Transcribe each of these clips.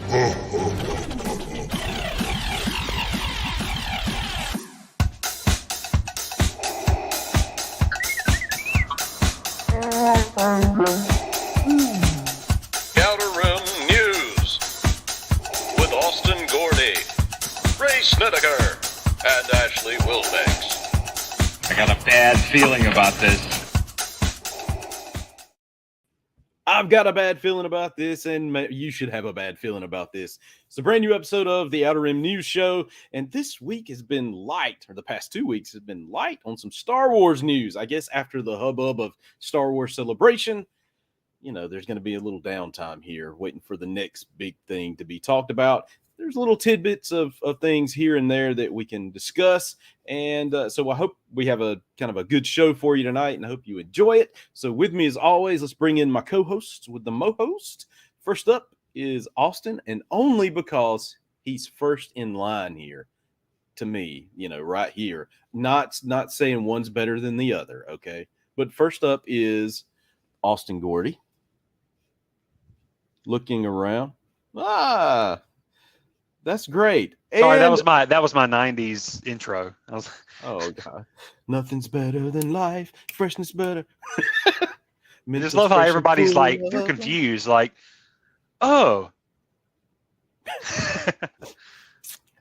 Outer Rim News with Austin Gordy, Ray Snedeker, and Ashley Wilbanks. I got a bad feeling about this. I've got a bad feeling about this, and you should have a bad feeling about this. It's a brand new episode of the Outer Rim News Show, and this week has been light, or the past 2 weeks has been light on some Star Wars news. I guess after the hubbub of Star Wars Celebration, you know, there's going to be a little downtime here, waiting for the next big thing to be talked about. There's little tidbits of things here and there that we can discuss. And so I hope we have a kind of a good show for you tonight, and I hope you enjoy it. So with me, as always, let's bring in my co-hosts with the mo-host. First up is Austin, and only because he's first in line here to me, you know, right here. Not saying one's better than the other, okay? But first up is Austin Gordy. Looking around. That's great. Sorry, that was my 90s intro. Oh God, nothing's better than life. Freshness better. I just love how everybody's like, they're confused, like, oh.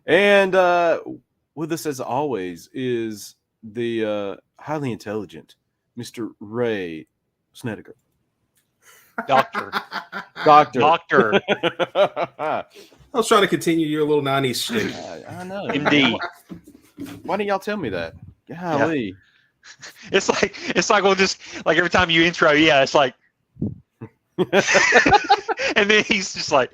And with us as always is the highly intelligent Mr. Ray Snedeker. Doctor. I was trying to continue your little 90s shtick. I know. Indeed. Why didn't y'all tell me that? Golly. Yeah. It's like we'll just like every time you intro, yeah, it's like and then he's just like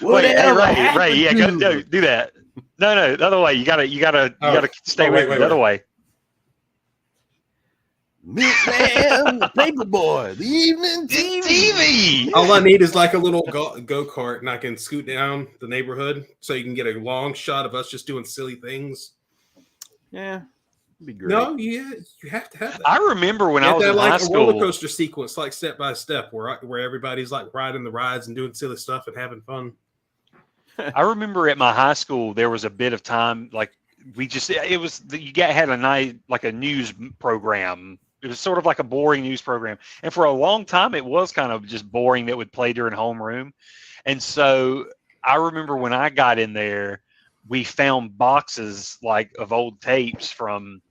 wait, hey, Ray, yeah, go do that. No, the other way. You gotta stay with the other way. Milkman, the Paperboy, the evening TV. All I need is like a little go-kart, and I can scoot down the neighborhood so you can get a long shot of us just doing silly things. Yeah, it'd be great. No, yeah, you have to have that. I remember when I was in like high a school, roller coaster sequence, like step by step, where everybody's like riding the rides and doing silly stuff and having fun. I remember at my high school there was a bit of time like had a night like a news program. It was sort of like a boring news program. And for a long time, it was kind of just boring that would play during homeroom. And so I remember when I got in there, we found boxes like of old tapes from,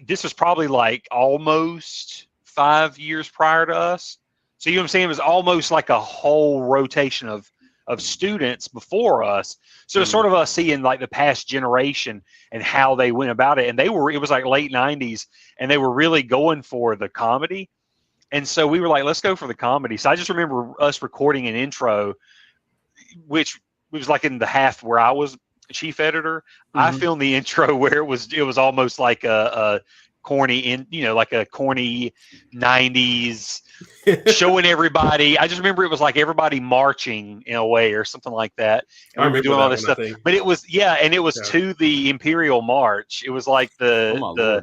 this was probably like almost 5 years prior to us. So you know what I'm saying? It was almost like a whole rotation of students before us. So it's sort of us seeing like the past generation and how they went about it. And it was like late 90s and they were really going for the comedy. And so we were like, let's go for the comedy. So I just remember us recording an intro, which was like in the half where I was chief editor. Mm-hmm. I filmed the intro where it was almost like a corny like a corny 90s showing everybody. I just remember it was like everybody marching in a way or something like that. And we were doing all this stuff. But it was to the Imperial March. It was like I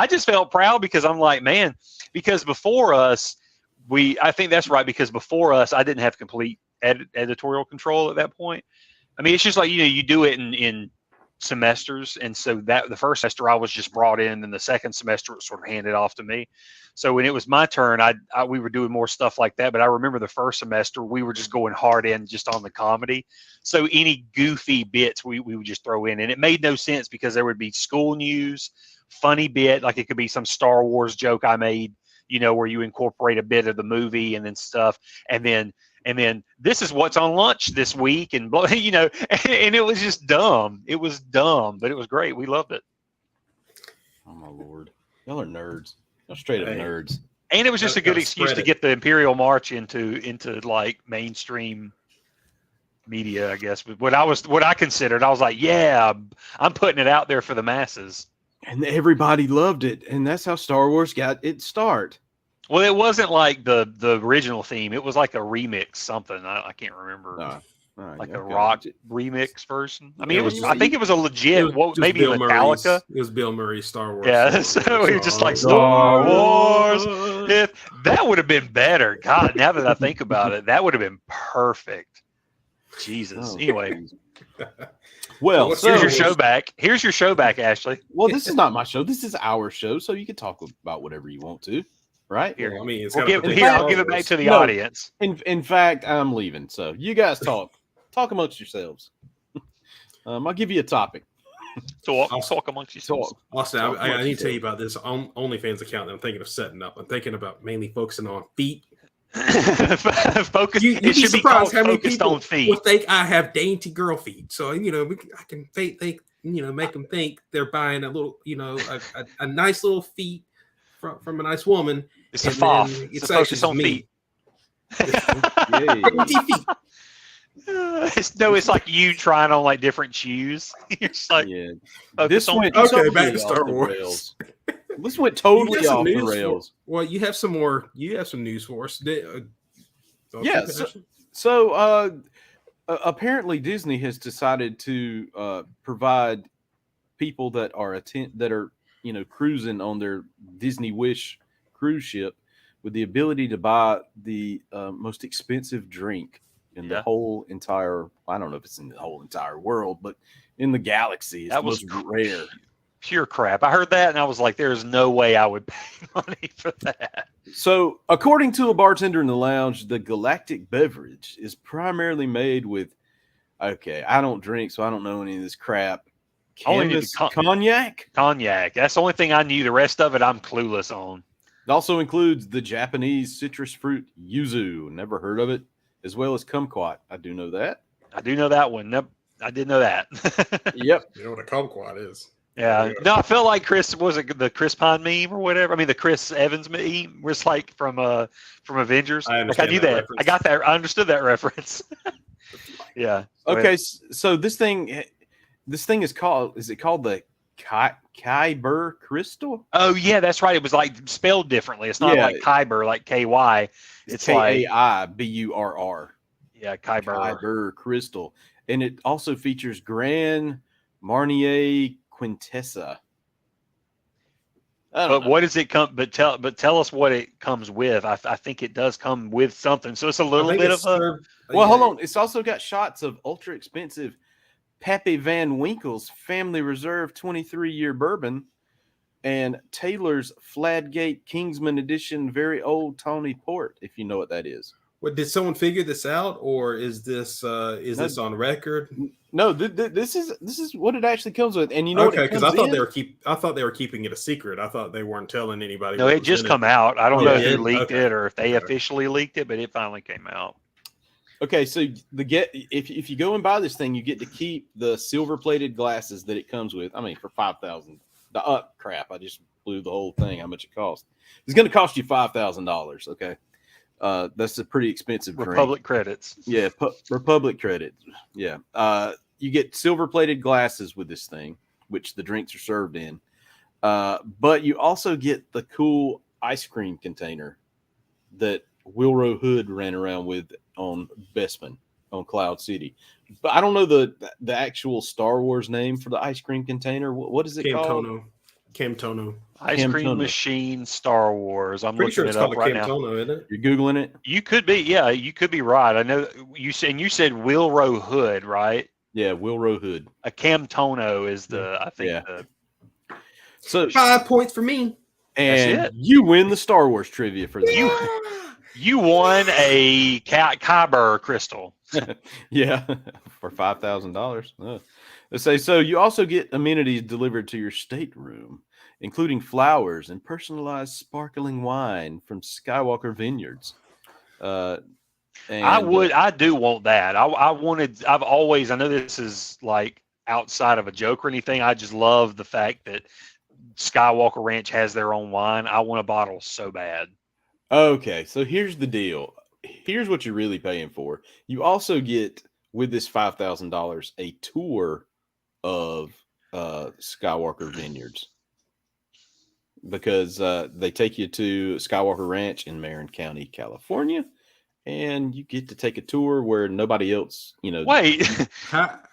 just felt proud because I'm like, man, because before us, I think that's right, because before us, I didn't have complete editorial control at that point. I mean, it's just like, you do it in semesters, and so that the first semester I was just brought in, and the second semester it was sort of handed off to me. So when it was my turn, we were doing more stuff like that. But I remember the first semester we were just going hard in just on the comedy. So any goofy bits we would just throw in, and it made no sense because there would be school news, funny bit, like it could be some Star Wars joke I made, where you incorporate a bit of the movie and then stuff, and then this is what's on lunch this week, and and it was just dumb. It was dumb, but it was great. We loved it. Oh my Lord, y'all are nerds. Y'all straight up nerds. And it was just a good excuse to get the Imperial March into like mainstream media, I guess. But what I considered, I was like, yeah, I'm putting it out there for the masses. And everybody loved it, and that's how Star Wars got its start. Well, it wasn't like the original theme. It was like a remix something. I can't remember. All right, like a okay. rock remix version. I mean, It it was. was- I think it was a legit. It was just Maybe Bill Metallica. Murray's. It was Bill Murray's Star Wars. Yeah, so you're just like Star Wars. If that would have been better, God. Now that I think about it, that would have been perfect. Jesus. Oh, Anyway, geez. Well, what's so here's your show back. Here's your show back, Ashley. well, this is not my show. This is our show, so you can talk about whatever you want to, right? Here. Well, I mean, it's We'll gotta give, protect here, Star I'll give it back Wars. to the No. audience. In fact, I'm leaving, so you guys talk amongst yourselves. I'll give you a topic. Talk amongst yourselves. Talk. Austin, Talk I amongst need to tell you yourselves. about this OnlyFans account that I'm thinking of setting up. I'm thinking about mainly focusing on feet. Focus. You'd It be should be called surprised how many focused people on feet. would think I have dainty girl feet. So I can think make them think they're buying a little, a nice little feet from a nice woman. It's a and foff. then It's a actually focus on me. feet. Yay. Dainty feet. It's like you trying on like different shoes. You're just like Yeah. focus This on went feet. Okay, totally back to off Star the Wars. rails. This went You totally got some off the news for- rails. Well, you have some more. You have some news for us. Yeah, So apparently Disney has decided to provide people that are cruising on their Disney Wish cruise ship with the ability to buy the most expensive drink in the Yeah. whole entire, I don't know if it's in the whole entire world, but in the galaxy. It's That the was most rare. Pure crap. I heard that and I was like, there's no way I would pay money for that. So, according to a bartender in the lounge, the galactic beverage is primarily made with, okay, I don't drink, so I don't know any of this crap. Only need Canvas to cognac. Cognac. That's the only thing I knew. The rest of it, I'm clueless on. It also includes the Japanese citrus fruit yuzu. Never heard of it. As well as kumquat. I do know that. I do know that one. Nope, I did know that. Yep. You know what a kumquat is? Yeah. No, I felt like was it the Chris Pine meme or whatever? I mean, the Chris Evans meme was like from Avengers. I I understand knew that that. reference. I got that. I understood that reference. Yeah. Go Okay, ahead. so this thing is called. Is it called the Kyber crystal? Oh yeah, that's right. It was like spelled differently. It's not Yeah. like Kyber, like KY. It's like Kaiburr. yeah, Kyber. Kyber crystal, and it also features Grand Marnier Quintessa. I don't But know. what does it come? But tell us what it comes with. I think it does come with something. So it's a little bit of a. Well, hold on. It's also got shots of ultra expensive Pappy Van Winkle's Family Reserve 23-year bourbon and Taylor's Fladgate Kingsman Edition Very Old Tawny Port, if you know what that is. What, did someone figure this out, or is this this on record? No, this is what it actually comes with, and you know Okay, what it because comes I thought in? I thought they were keeping it a secret. I thought they weren't telling anybody. No, what it was just in come out. I don't Oh, know it did? who leaked Okay. it or if they Okay. officially leaked it, but it finally came out. Okay, so if you go and buy this thing, you get to keep the silver plated glasses that it comes with. I mean, for $5,000. Crap! I just blew the whole thing. How much it cost? It's going to cost you $5,000. Okay, that's a pretty expensive drink. Republic credits. Yeah, Republic credit. Yeah. You get silver plated glasses with this thing, which the drinks are served in. But you also get the cool ice cream container that Wilro Hood ran around with on Bespin on Cloud City. But I don't know the actual Star Wars name for the ice cream container. What is it called? Camtono. Ice Cam Cream Tono. Machine Star Wars. I'm Pretty sure looking it's it up called a right now. Camtono, isn't it? You're Googling it? You could be, yeah, you could be right. I know you said Wilro Hood, right? Yeah, Wilro Hood. A Camtono is I think Yeah. the So 5 points for me. and That's it. you win the Star Wars trivia for this. you won a Kyber crystal. Yeah, for $5,000. Let's say so. You also get amenities delivered to your stateroom, including flowers and personalized sparkling wine from Skywalker Vineyards. I I do want that. I've always, I know this is like outside of a joke or anything. I just love the fact that Skywalker Ranch has their own wine. I want a bottle so bad. Okay, so here's the deal. Here's what you're really paying for. You also get with this $5,000 a tour of Skywalker Vineyards because they take you to Skywalker Ranch in Marin County, California, and you get to take a tour where nobody else, Wait,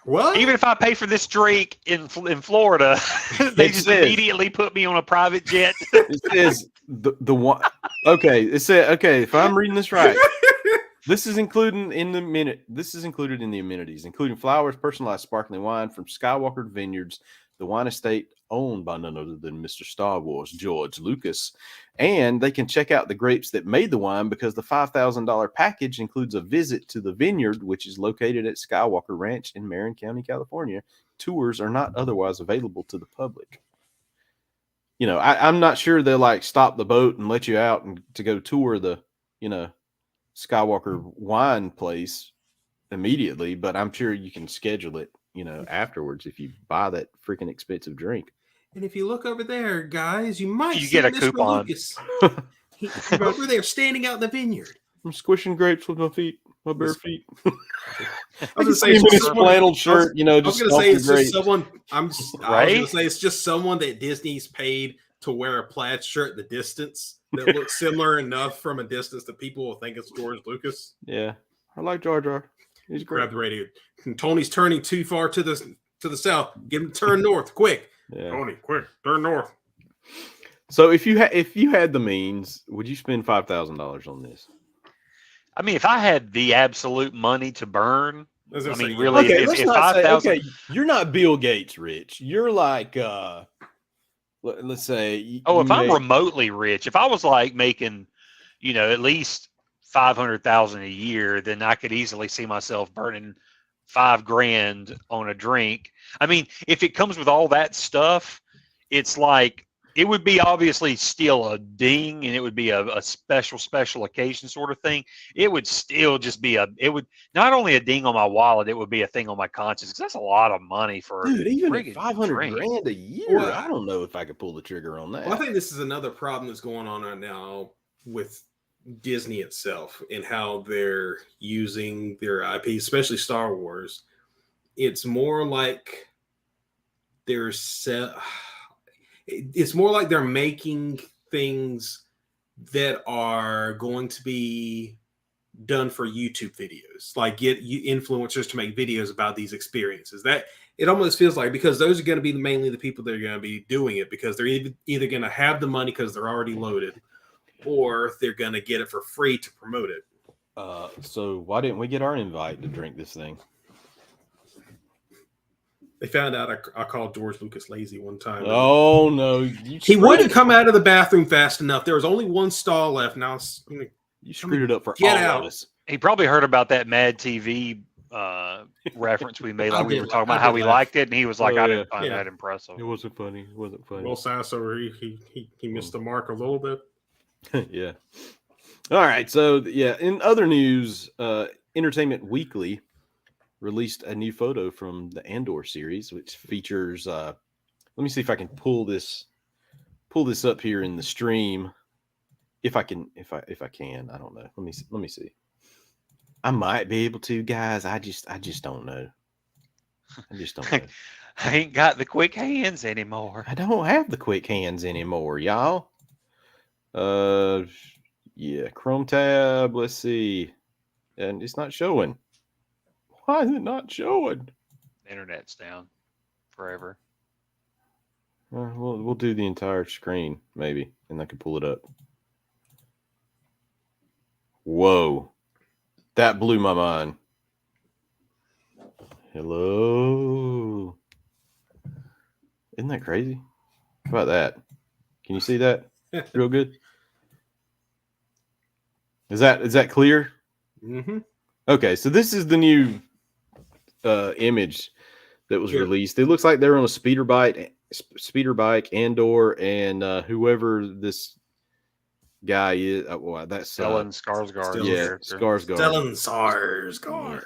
What? even if I pay for this drink in Florida, they just says- immediately put me on a private jet. It says the one. Okay, it said if I'm reading this right. This is included in the amenities, including flowers, personalized sparkling wine from Skywalker Vineyards, the wine estate owned by none other than Mr. Star Wars, George Lucas. And they can check out the grapes that made the wine because the $5,000 package includes a visit to the vineyard, which is located at Skywalker Ranch in Marin County, California. Tours are not otherwise available to the public. I'm not sure they'll like stop the boat and let you out and to go tour the, Skywalker wine place immediately, but I'm sure you can schedule it, afterwards if you buy that freaking expensive drink. And if you look over there, guys, you might You see get a Mr. coupon. Lucas. He's over there standing out in the vineyard. I'm squishing grapes with my feet, my bare feet. I was gonna say Him it's in just his someone- flannel shirt, I was just gonna say it's stomping just grapes. someone. I was Right? gonna say it's just someone that Disney's paid to wear a plaid shirt in the distance that looks similar enough from a distance that people will think it's George Lucas. Yeah, I like Jar Jar. He's great. Grab the radio. Tony's turning too far to the south. Get him to turn north, quick. Yeah. Tony, quick, turn north. So if you had the means, would you spend $5,000 on this? I mean, if I had the absolute money to burn, As I say, mean, really, Okay, if let's not say. 5,000, Okay, you're not Bill Gates rich. You're like, let's say. if I'm remotely rich, if I was like making, at least 500,000 a year, then I could easily see myself burning $5,000 on a drink. I mean, if it comes with all that stuff, it's like it would be obviously still a ding, and it would be a special occasion sort of thing. It would still just be not only a ding on my wallet, it would be a thing on my conscience, because that's a lot of money for dude, even at friggin' 500 drink. grand a year, Well, I don't know if I could pull the trigger on that. Well, I think this is another problem that's going on right now with Disney itself and how they're using their IP, especially Star Wars. It's more like it's more like they're making things that are going to be done for YouTube videos, like get influencers to make videos about these experiences. That it almost feels like, because those are going to be mainly the people that are going to be doing it, because they're either going to have the money because they're already loaded, or they're going to get it for free to promote it. So why didn't we get our invite to drink this thing? They found out I called George Lucas lazy one time. Oh no, He wouldn't come out of the bathroom fast enough. There was only one stall left. Now You screwed it up for Get all out. of us. He probably heard about that Mad TV reference we made. Like we were talking about how we liked it, and he was like, Oh, "I didn't find yeah. that impressive." It wasn't funny. It wasn't funny. Will Sasso, he missed the mark a little bit. Yeah. All right. So yeah, in other news, Entertainment Weekly released a new photo from the Andor series, which features. Let me see if I can pull this up here in the stream. If I can, I don't know. Let me see. I might be able to, guys. I just don't know. I just don't know. I ain't got the quick hands anymore. I don't have the quick hands anymore, y'all. Yeah, Chrome tab. Let's see, and it's not showing. Why is it not showing? Internet's down forever. We'll do the entire screen maybe, and I can pull it up. Whoa, that blew my mind. Hello, isn't that crazy? How about that? Can you see that real good? Is that clear? Mm-hmm. Okay, so this is the new image that was Sure. released. It looks like they're on a speeder bike, Andor, and whoever this guy is. Well, that's Stellan Skarsgård. Stellan- yeah, character. Skarsgård. Stellan Skarsgård.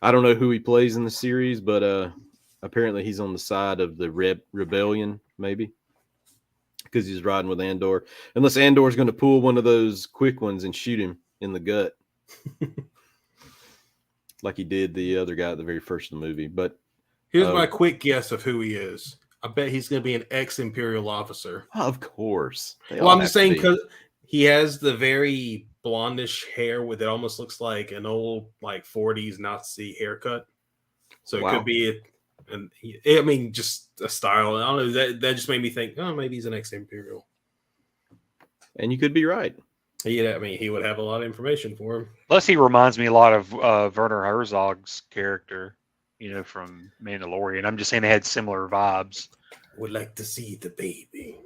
I don't know who he plays in the series, but apparently he's on the side of the rebellion, maybe, because he's riding with Andor. Unless Andor's going to pull one of those quick ones and shoot him in the gut, like he did the other guy at the very first of the movie. But Here's my quick guess of who he is. I bet he's going to be an ex-Imperial officer. of course, they Well, all I'm have just to saying be. because he has the very blondish hair with it almost looks like an old like 40s Nazi haircut. So it could be I mean, just a style. I don't know. That just made me think, oh, maybe he's the next Imperial. And you could be right. Yeah, I mean, he would have a lot of information for him. Plus, he reminds me a lot of Werner Herzog's character, from Mandalorian. I'm just saying they had similar vibes. Would like to see the baby.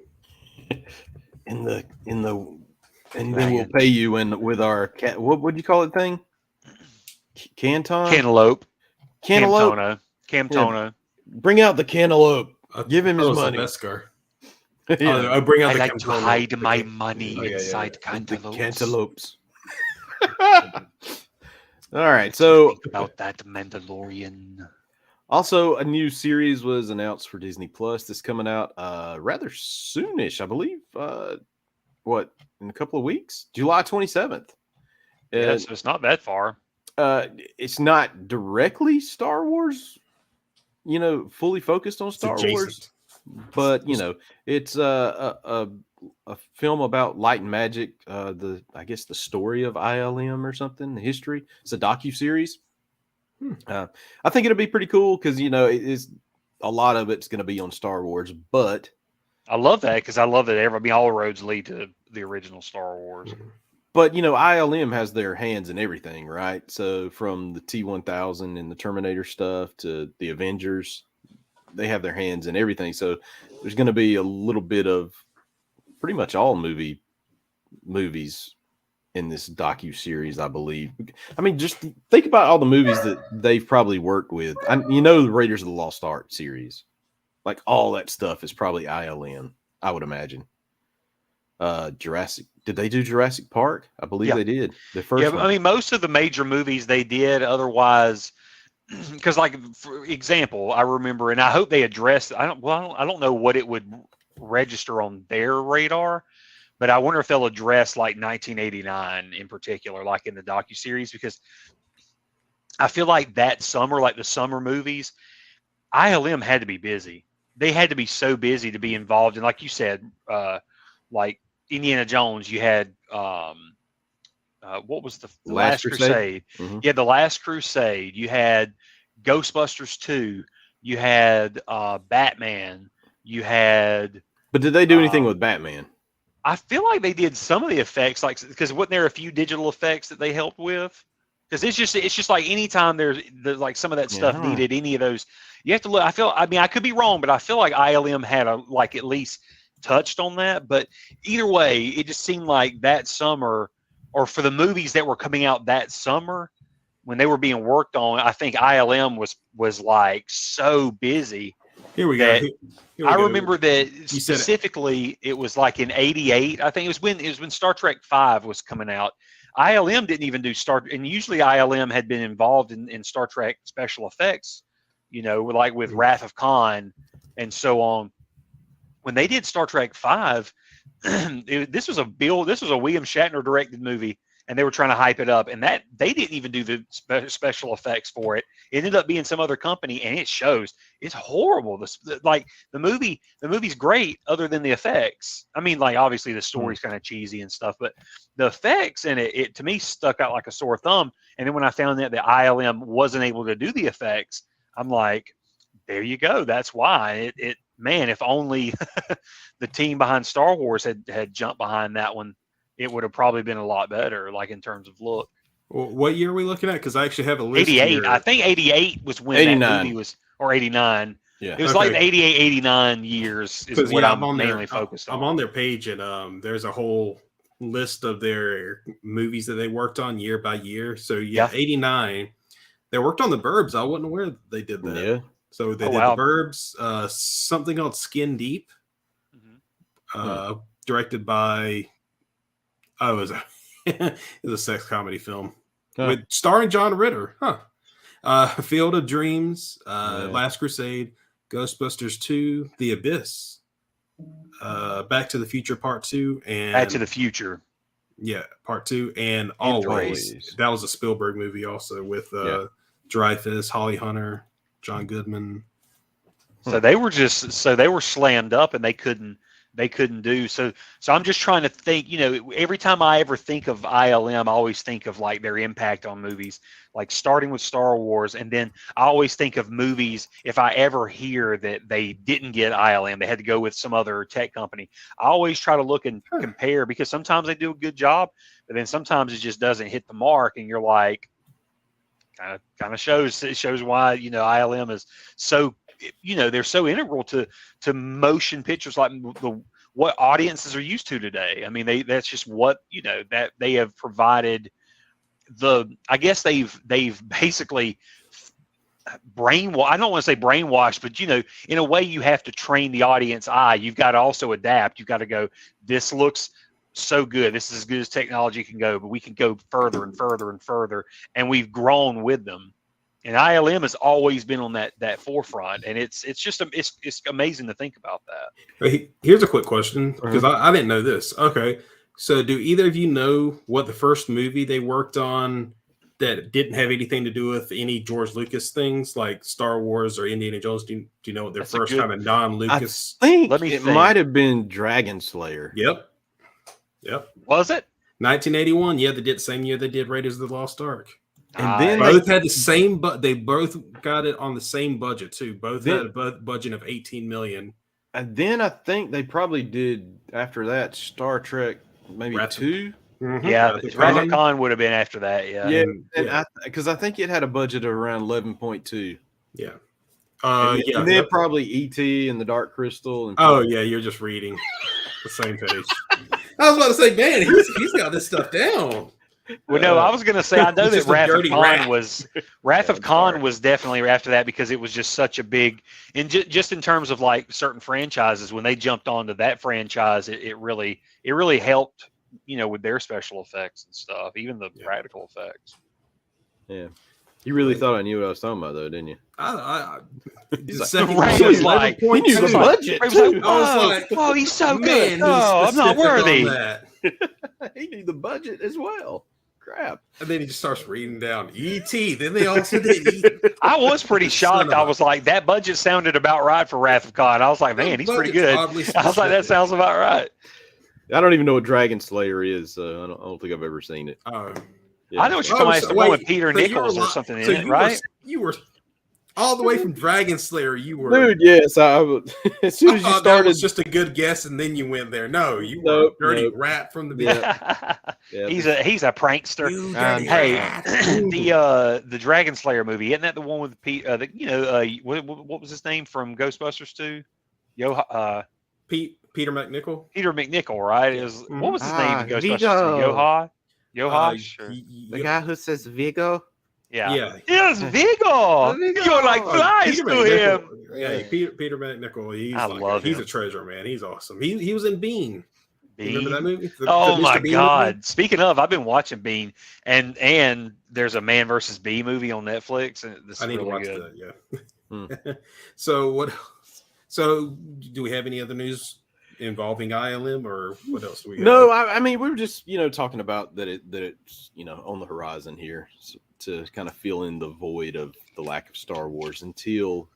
And then we'll pay you with our what would you call it thing? Cantaloupe. Camtona. Yeah. Bring out the cantaloupe. Give him his money. Beskar. Yeah. I bring out I like to hide my money inside cantaloupes. Cantaloupes. All right, so think about that Mandalorian. Also, a new series was announced for Disney Plus. That's coming out rather soonish, I believe. In a couple of weeks? July 27th. Yeah, so it's not that far. It's not directly Star Wars, fully focused on Star Wars. But, it's a film about light and magic. I guess the story of ILM or something, the history. It's a docu-series. I think it'll be pretty cool because a lot of it's going to be on Star Wars, but I love that because I love that all roads lead to the original Star Wars. But ILM has their hands in everything, right? So from the T-1000 and the Terminator stuff to the Avengers, they have their hands in everything. So there's going to be a little bit of pretty much all movies in this docu-series, I believe. I mean, just think about all the movies that they've probably worked with. The Raiders of the Lost Ark series. Like, all that stuff is probably ILM, I would imagine. Jurassic. Did they do Jurassic Park? I believe they did. The first one. I mean, most of the major movies they did. Otherwise, because, like, for example, I remember, and I hope they address. I don't know what it would register on their radar. But I wonder if they'll address like 1989 in particular, like in the docuseries, because I feel like that summer, like the summer movies, ILM had to be busy. They had to be so busy to be involved in, like you said, like Indiana Jones. You had what was the Last Crusade? Mm-hmm. You had the Last Crusade. You had Ghostbusters 2. You had Batman. You had. But did they do anything with Batman? I feel like they did some of the effects, like, because wasn't there a few digital effects that they helped with? Because it's just like anytime there's like some of that stuff needed any of those, you have to look. I could be wrong, but I feel like ILM had at least touched on that. But either way, it just seemed like that summer, or for the movies that were coming out that summer when they were being worked on, I think ILM was like so busy. Here we go. I remember that specifically. It was like in '88. I think it was when Star Trek V was coming out. ILM didn't even do and usually ILM had been involved in Star Trek special effects, like with Wrath of Khan and so on. When they did Star Trek V, this was a William Shatner directed movie, and they were trying to hype it up, and that they didn't even do the special effects for it. It ended up being some other company, and it shows. It's horrible. The movie's great other than the effects. I mean, like, obviously the story's kind of cheesy and stuff, but the effects in it to me stuck out like a sore thumb. And then when I found that the ILM wasn't able to do the effects, I'm like, there you go. That's why man, if only the team behind Star Wars had jumped behind that one, it would have probably been a lot better, like in terms of look. Well, what year are we looking at? Because I actually have a list 88. here. I think 88 was when 89. that movie was, or 89. Yeah. It was like the 88, 89 years is what I'm mainly focused on. I'm on their page, and there's a whole list of their movies that they worked on year by year. So, 89. They worked on The Burbs. I wasn't aware they did that. Yeah. So they did The Burbs, something called Skin Deep, directed by... Oh, it was a sex comedy film with starring John Ritter. Field of Dreams, Last Crusade, Ghostbusters 2, The Abyss, Back to the Future Part 2, and Back to the Future. Yeah, Part 2, and Always. That was a Spielberg movie also with Dreyfuss, Holly Hunter, John Goodman. So they were slammed up, and they couldn't they couldn't do. So I'm just trying to think, every time I ever think of ILM, I always think of like their impact on movies, like starting with Star Wars. And then I always think of movies, if I ever hear that they didn't get ILM, they had to go with some other tech company. I always try to look and compare, because sometimes they do a good job, but then sometimes it just doesn't hit the mark. And you're like, kind of shows why, ILM is so, they're so integral to motion pictures, like what audiences are used to today. I mean, that's just what, that they have provided. I guess they've basically brainwashed. I don't want to say brainwashed, but in a way, you have to train the audience eye. You've got to also adapt. You've got to go, this looks so good. This is as good as technology can go, but we can go further and further and further. And we've grown with them. And ILM has always been on that forefront, and it's just it's amazing to think about that. Here's a quick question, because I didn't know this. Okay, so do either of you know what the first movie they worked on that didn't have anything to do with any George Lucas things, like Star Wars or Indiana Jones? Do you know what their first kind of non-Lucas? I think it might have been Dragon Slayer. Yep. Was it 1981? Yeah, they did the same year they did Raiders of the Lost Ark. And then both had the same, but they both got it on the same budget too. Both had a budget of $18 million. And then I think they probably did after that Star Trek, maybe two. Mm-hmm. Yeah, Wrath of Khan would have been after that. Yeah, because I think it had a budget of around 11.2. Yeah. And then probably E.T. and the Dark Crystal. And you're just reading the same page. I was about to say, man, he's got this stuff down. Well, no, I was going to say, I know that Wrath of Khan was definitely after that, because it was just such a big, and just in terms of like certain franchises, when they jumped onto that franchise, it really helped, with their special effects and stuff, even the practical effects. Yeah. You really thought I knew what I was talking about, though, didn't you? Ray was like, he knew the budget. Oh, he's so good. Oh, I'm not worthy. He knew the budget as well. Crap. And then he just starts reading down E.T. Then they also did E.T. I was pretty shocked. I was like, that budget sounded about right for Wrath of Khan. I was like, man, he's pretty good. I was like, that sounds about right. I don't even know what Dragon Slayer is. So I don't think I've ever seen it. Yeah. I know what you're talking about. It's the one with Peter Nichols or something in it, right? You were all the way from Dragon Slayer. You were, dude. Yes, as soon as you started, that was just a good guess, and then you went there. No, you were a dirty rat from the beginning. Yeah. He's a prankster. The Dragon Slayer movie, isn't that the one with what was his name from Ghostbusters 2? Peter McNichol. Peter McNichol, right? What was his name in Ghostbusters 2? Yohash? The guy who says Vigo? Yeah. Yes, Vigo! You're like flies to him. Yeah, Peter McNichol. I love him. He's a treasure, man. He's awesome. He was in Bean. Remember that movie? My Bean God. Movie? Speaking of, I've been watching Bean, and there's a Man vs. Bee movie on Netflix. And this I need really to watch good. that, yeah. So do we have any other news involving ILM, or what else do we have? No, I mean, we were just, talking about that it's, on the horizon here, to kind of fill in the void of the lack of Star Wars until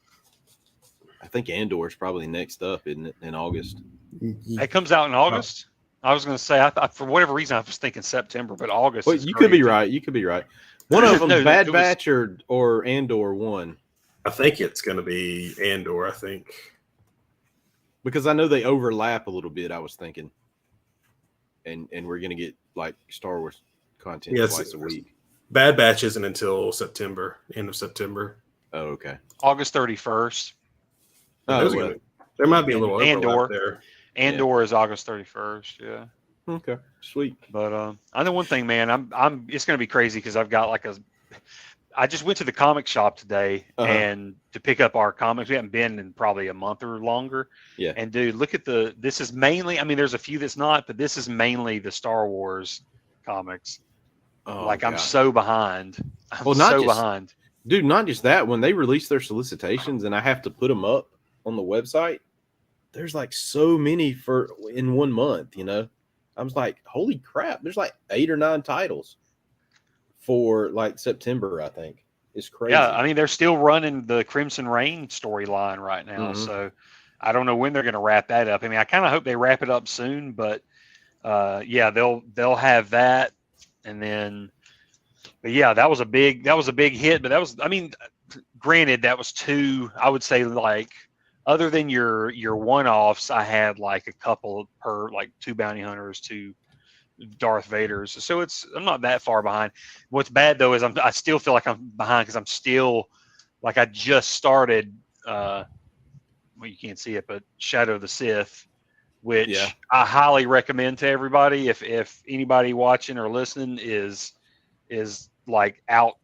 I think Andor is probably next up, isn't it, in August? It comes out in August? I was going to say, I for whatever reason, I was thinking September, but August. Well, you could be right. One of them, Bad Batch or Andor one. I think it's going to be Andor, I think. Because I know they overlap a little bit, I was thinking. And we're going to get, like, Star Wars content twice a week. Bad Batch isn't until September, end of September. Oh, okay. August 31st. There might be a little overlap there. Andor is August 31st, yeah. Okay, sweet. But I know one thing, man. I'm. It's going to be crazy because I've got I just went to the comic shop today and to pick up our comics. We haven't been in probably a month or longer. Yeah. And dude, look at this is mainly, I mean, there's a few that's not, but this is mainly the Star Wars comics. Oh, I'm so behind. Behind. Dude, not just that. When they release their solicitations and I have to put them up on the website, there's like so many in 1 month, I was like, holy crap, there's like 8 or 9 titles for like September, I think. It's crazy. Yeah, I mean, they're still running the Crimson Reign storyline right now. Mm-hmm. So I don't know when they're going to wrap that up. I mean, I kind of hope they wrap it up soon, but yeah, they'll have that, and then, but yeah, that was a big hit. But that was, I mean, granted, that was two. I would say, like, other than your one-offs, I had like a couple per, like, two bounty hunters, two Darth Vaders. So I'm not that far behind. What's bad though is I still feel like I'm behind because I'm still, like, I just started. Well, you can't see it, but Shadow of the Sith, which I highly recommend to everybody. If anybody watching or listening is like out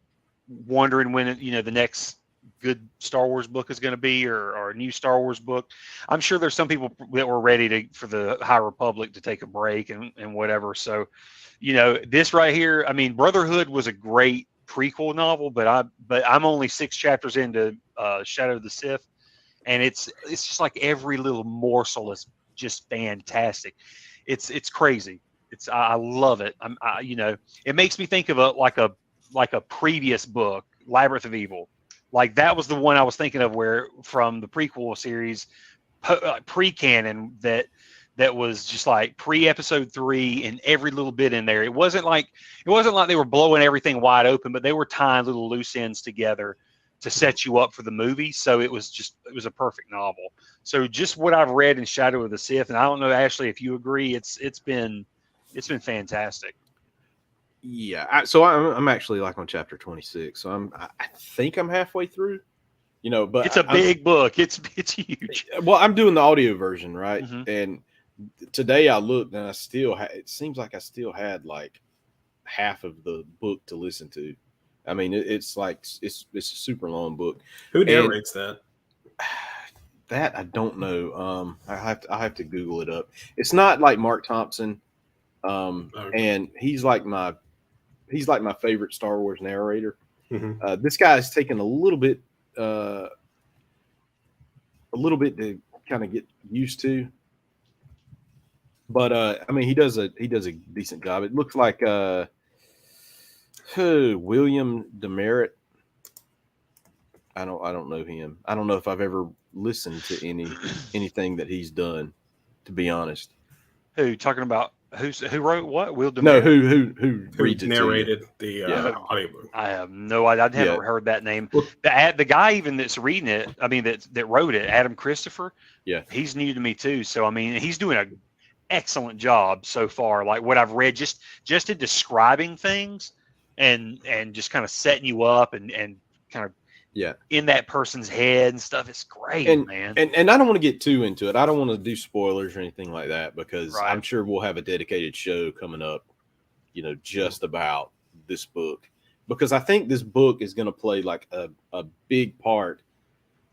wondering when the next good Star Wars book is going to be, or a new Star Wars book, I'm sure there's some people that were ready for the High Republic to take a break and whatever. So, this right here, I mean, Brotherhood was a great prequel novel, but I'm only 6 chapters into Shadow of the Sith, and it's just like every little morsel is just fantastic. It's crazy. I love it. It makes me think of a previous book, Labyrinth of Evil. Like, that was the one I was thinking of, where from the prequel series, pre-canon, that was just like pre-episode 3 and every little bit in there. It wasn't like they were blowing everything wide open, but they were tying little loose ends together to set you up for the movie. So it was a perfect novel. So just what I've read in Shadow of the Sith, and I don't know, Ashley, if you agree, it's been fantastic. Yeah, so I'm actually like on chapter 26, so I think I'm halfway through. But it's a big book. It's huge. Well, I'm doing the audio version, right? Mm-hmm. And today I looked, and I still it seems like I still had like half of the book to listen to. I mean, it's a super long book. Who narrates that? That I don't know. I have to Google it up. It's not like Mark Thompson. Okay. And he's like my favorite Star Wars narrator. Mm-hmm. This guy's taken a little bit to kind of get used to, but I mean, he does a decent job. It looks like William Demerit. I don't know him. I don't know if I've ever listened to anything that he's done, to be honest. Who talking about? Who wrote what? Will Demerit? No, who reads it, narrated the audiobook? I have no idea. I haven't heard that name. The guy even that's reading it, I mean, that wrote it, Adam Christopher. Yeah, he's new to me too. So I mean, he's doing an excellent job so far. Like, what I've read, just in describing things and just kind of setting you up and kind of in that person's head and stuff. It's great, man. And I don't want to get too into it. I don't want to do spoilers or anything like that, because right. I'm sure we'll have a dedicated show coming up, just about this book, because I think this book is going to play like a big part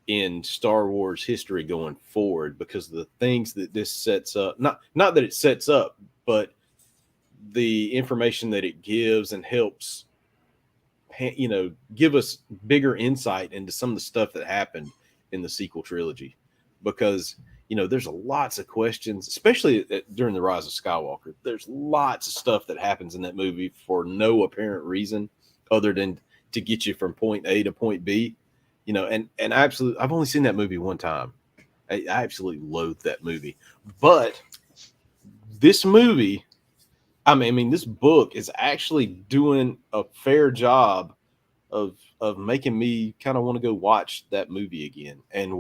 in Star Wars history going forward, because of the things that this sets up, not that it sets up, but the information that it gives and helps give us bigger insight into some of the stuff that happened in the sequel trilogy, because there's lots of questions, especially during the Rise of Skywalker. There's lots of stuff that happens in that movie for no apparent reason other than to get you from point A to point B, and I've only seen that movie one time. I absolutely loathe that movie, but this movie, I mean, this book is actually doing a fair job of making me kind of want to go watch that movie again, and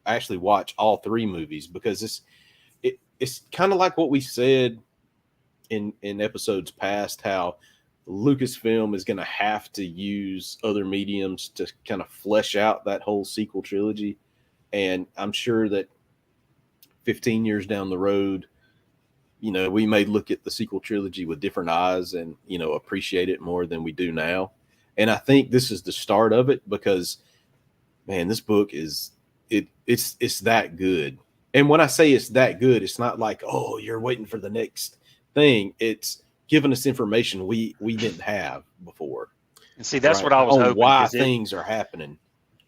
actually watch all 3 movies, because it's kind of like what we said in episodes past, how Lucasfilm is going to have to use other mediums to kind of flesh out that whole sequel trilogy, and I'm sure that 15 years down the road, we may look at the sequel trilogy with different eyes and, appreciate it more than we do now. And I think this is the start of it, because, man, this book it's that good. And when I say it's that good, it's not like, oh, you're waiting for the next thing. It's giving us information we didn't have before. And see, that's right? What I was hoping. Why things are happening.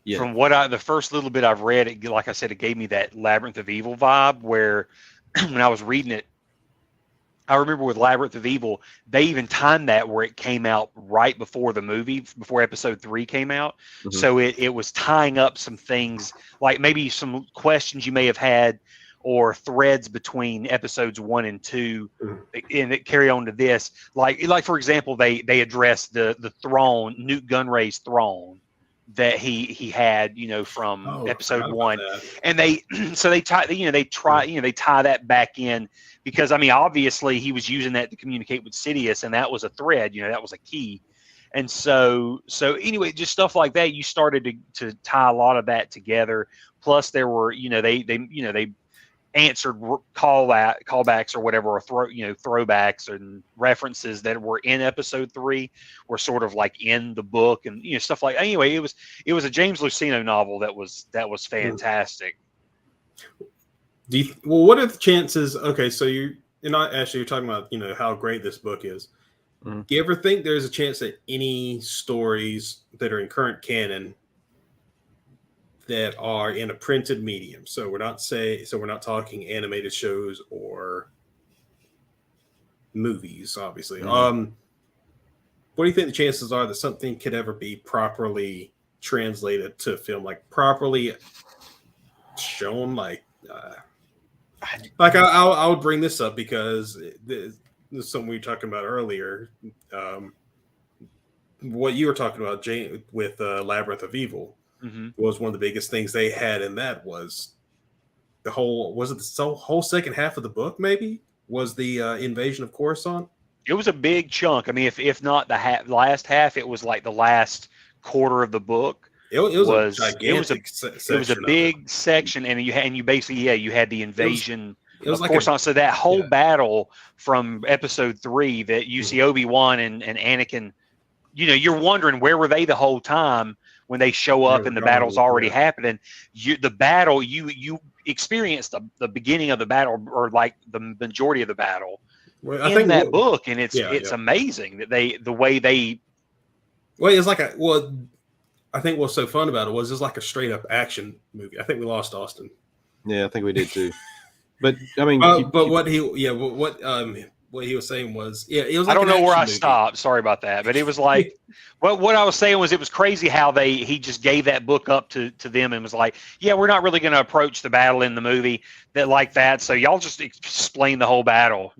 Yeah. From the first little bit I've read, like I said, it gave me that Labyrinth of Evil vibe, where when I was reading it, I remember with Labyrinth of Evil, they even timed that where it came out right before the movie, before episode 3 came out. Mhm. So it was tying up some things, like maybe some questions you may have had or threads between episodes 1 and 2, and it carry on to this. Like for example, they addressed the throne, Newt Gunray's throne that he had, from Oh, I episode forgot about 1. that. And they they tie that back in, because I mean, obviously he was using that to communicate with Sidious, and that was a thread, that was a key. And so anyway, just stuff like that, you started to tie a lot of that together. Plus there were, they answered callbacks or whatever, or throwbacks and references that were in episode 3 were sort of like in the book, and stuff like. Anyway, it was a James Luceno novel that was fantastic. What are the chances? Okay, so you're talking about how great this book is. Mhm. Do you ever think there's a chance that any stories that are in current canon that are in a printed medium, so we're not talking animated shows or movies, obviously. Mhm. What do you think the chances are that something could ever be properly translated to film, like properly shown? I would bring this up because this is something we were talking about earlier. What you were talking about, Jane, with Labyrinth of Evil. Mm-hmm. Was one of the biggest things they had in that was the whole second half of the book, maybe, was the invasion of Coruscant. It was a big chunk. I mean, if not the last half, it was like the last quarter of the book. It was a gigantic it was a big section, and you basically you had the invasion of like Coruscant. So that whole battle from episode 3 that you see Obi-Wan and Anakin, you're wondering where were they the whole time when they show up and the battle's already happening. You experienced the beginning of the battle, or like the majority of the battle, in that book, and it's amazing that the way they. Well, it's like I think what's so fun about it was it's like a straight up action movie. I think we lost Austin. Yeah, I think we did too. But I mean, what he was saying was, it was. Like I don't know where I stopped. Sorry about that, but it was like, what I was saying was, it was crazy how he just gave that book up to them and was like, yeah, we're not really going to approach the battle in the movie like that. So y'all just explain the whole battle.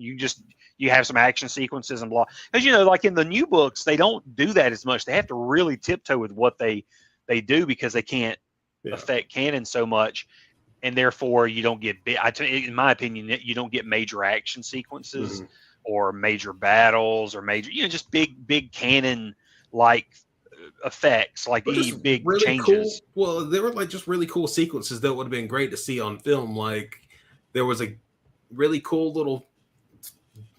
You have some action sequences and blah. Because like in the new books, they don't do that as much. They have to really tiptoe with what they do, because they can't affect canon so much. And therefore, you don't get in my opinion, you don't get major action sequences or major battles or major, just big canon like effects, like big really changes. Cool. Well, there were like just really cool sequences that would have been great to see on film. Like there was a really cool little.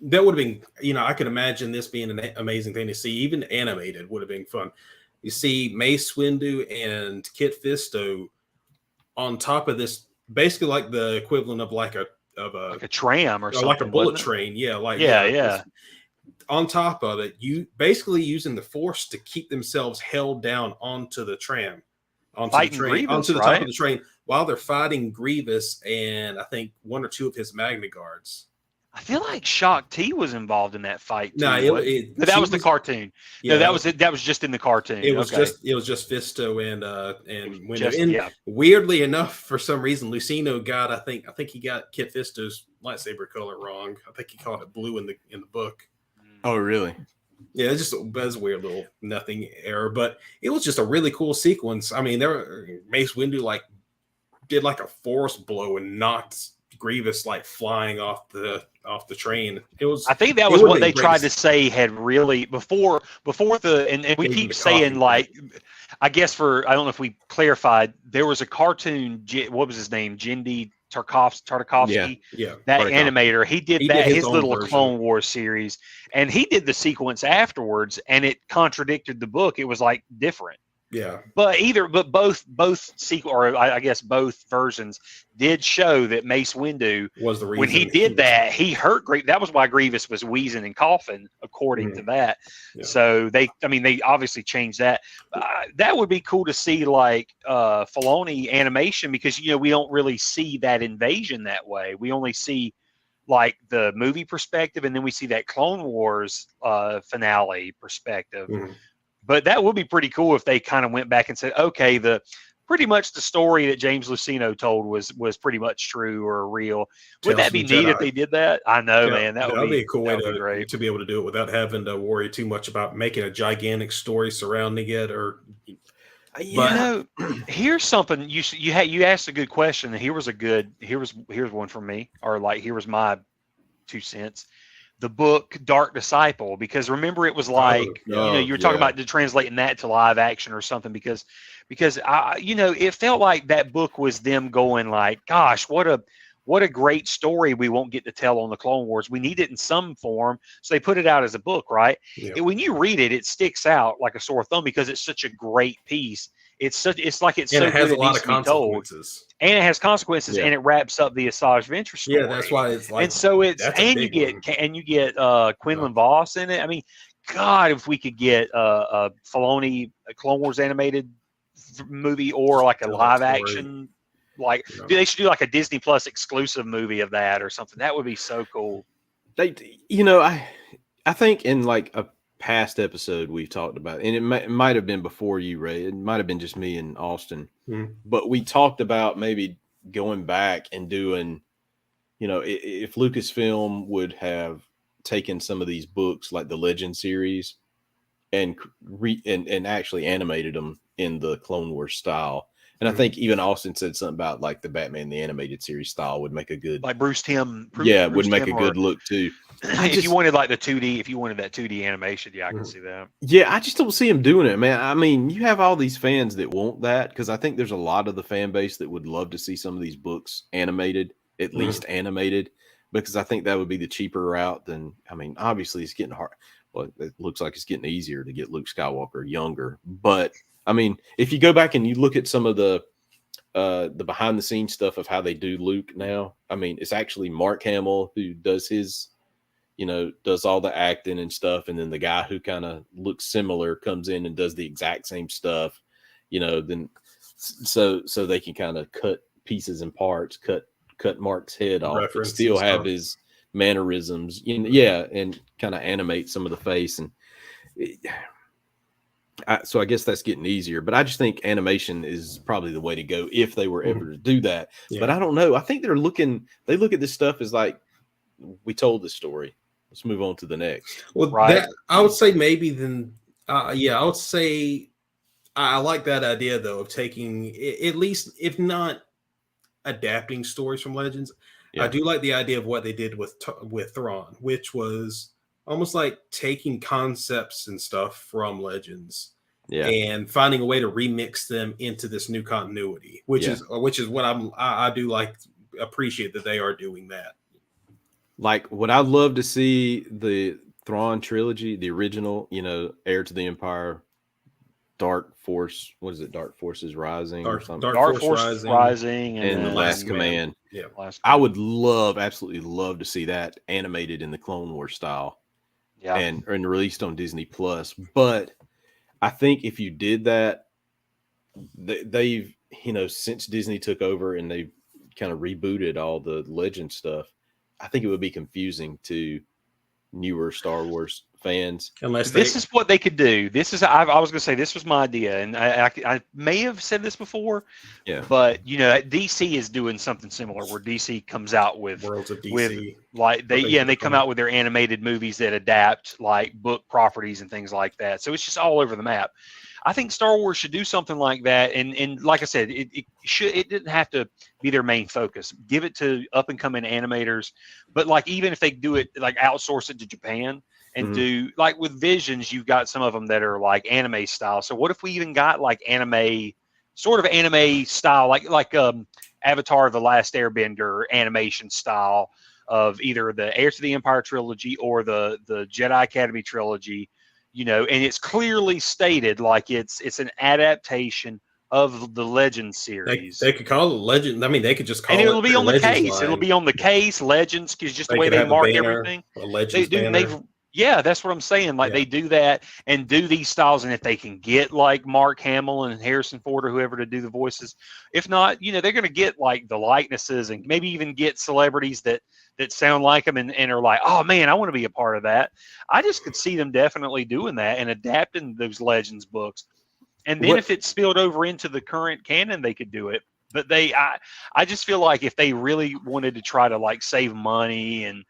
That would have been, I could imagine this being an amazing thing to see. Even animated would have been fun. You see Mace Windu and Kit Fisto on top of this, basically like the equivalent of like a tram or something, like a bullet train. On top of it, you basically using the Force to keep themselves held down onto the tram, onto the top of the train, while they're fighting Grievous and I think one or two of his Magna Guards. I feel like Shock T was involved in that fight too. No, but that was the cartoon. Yeah, no, that was just in the cartoon. It was just Fisto and Windu. And weirdly enough, for some reason, Luceno got I think he got Kit Fisto's lightsaber color wrong. I think he called it blue in the book. Oh, really? Yeah, it's just a weird little nothing error, but it was just a really cool sequence. I mean, Mace Windu did like a force blow and knocked Grievous flying off the train. It was. I think that was what they tried to say had really before and we keep saying I guess I don't know if we clarified, there was a cartoon. What was his name? Jindy Tartakovsky. Yeah. That animator. He did his little version. Clone Wars series, and he did the sequence afterwards, and it contradicted the book. It was different. Yeah, but both sequel, or I guess both versions did show that Mace Windu was the reason when he did that. He hurt Grievous. That was why Grievous was wheezing and coughing, according to that. Yeah. So they obviously changed that. That would be cool to see, Filoni animation, because we don't really see that invasion that way. We only see like the movie perspective, and then we see that Clone Wars finale perspective. Mhm. But that would be pretty cool if they kind of went back and said, okay, pretty much the story that James Luceno told was pretty much true or real. Would Tales that be from the neat if Jedi. they did that? I know, Yeah, man. That would be a cool way great. to be able to do it without having to worry too much about making a gigantic story surrounding it. Or, Yeah. Here's something you asked a good question, and here's one from me, or like here was my 2 cents. The book Dark Disciple, because remember it was like you were talking about translating that to live action or something, because it felt like that book was them going like, gosh, what a great story we won't get to tell on the Clone Wars. We need it in some form, so they put it out as a book, right? Yeah. When you read it, it sticks out like a sore thumb because it's such a great piece. It's so and good it has a it lot needs of to be told. consequences. And it has consequences, Yeah. and it wraps up the Asajj Ventress story. Yeah, that's why it's like, and so it's that's a and you big get one. Quinlan Voss in it. I mean, God, if we could get a Filoni Clone Wars animated movie or like a Tell that live story. action, like they should do like a Disney Plus exclusive movie of that or something. That would be so cool. I think in like a past episode we've talked about, and it might have been before you, Ray. It might have been just me and Austin, but we talked about maybe going back and doing, if Lucasfilm would have taken some of these books like the Legend series and actually animated them in the Clone Wars style. And I think even Austin said something about like the Batman the Animated Series style would make a good, like Bruce Timm. would make a good look too. If you wanted like the 2D, if you wanted that 2D animation, I can see that. Yeah, I just don't see him doing it, man. I mean, you have all these fans that want that, because I think there's a lot of the fan base that would love to see some of these books animated, at least animated, because I think that would be the cheaper route than, I mean, obviously it's getting hard. Well, it looks like it's getting easier to get Luke Skywalker younger. But I mean, if you go back and you look at some of the behind the scenes stuff of how they do Luke now, I mean, it's actually Mark Hamill who does his, does all the acting and stuff. And then the guy who kind of looks similar comes in and does the exact same stuff, then so they can kind of cut pieces and parts, cut Mark's head off, but still have his mannerisms, and kind of animate some of the face. And so I guess that's getting easier, but I just think animation is probably the way to go if they were ever to do that. Yeah. But I don't know. I think they look at this stuff as like, we told this story. Let's move on to the next. Well, right. I would say maybe then, I would say I like that idea though of taking, at least if not adapting stories from Legends. Yeah. I do like the idea of what they did with Thrawn, which was almost like taking concepts and stuff from Legends, and finding a way to remix them into this new continuity, which is what I do appreciate that they are doing that. Like, would I love to see the Thrawn trilogy, the original, Heir to the Empire, Dark Force, what is it? Dark Forces Rising or something? Dark Force Rising and The Last Command. Yeah. I would absolutely love to see that animated in the Clone Wars style. Yeah. And released on Disney Plus. But I think if you did that, they've, since Disney took over and they've kind of rebooted all the Legend stuff, I think it would be confusing to newer Star Wars fans. This is what they could do. I was going to say, this was my idea, and I may have said this before. Yeah. But DC is doing something similar, where DC comes out with Worlds of DC, and they come out with their animated movies that adapt like book properties and things like that. So it's just all over the map. I think Star Wars should do something like that, and like I said, it didn't have to be their main focus. Give it to up and coming animators, but like even if they do it, like outsource it to Japan and do like with Visions, you've got some of them that are like anime style. So what if we even got like anime style, like Avatar: The Last Airbender animation style of either the Heir to the Empire trilogy or the Jedi Academy trilogy. And it's clearly stated like it's an adaptation of the Legend series. They could call it Legend. I mean, they could just call it. And it'll be on the case. Line. It'll be on the case, Legends, because just the way they mark everything. A Legends banner. Yeah, that's what I'm saying. Like they do that and do these styles, and if they can get like Mark Hamill and Harrison Ford or whoever to do the voices, if not, they're going to get like the likenesses and maybe even get celebrities that sound like them and are like, oh man, I want to be a part of that. I just could see them definitely doing that and adapting those Legends books. And then if it spilled over into the current canon, they could do it. But I just feel like if they really wanted to try to like save money and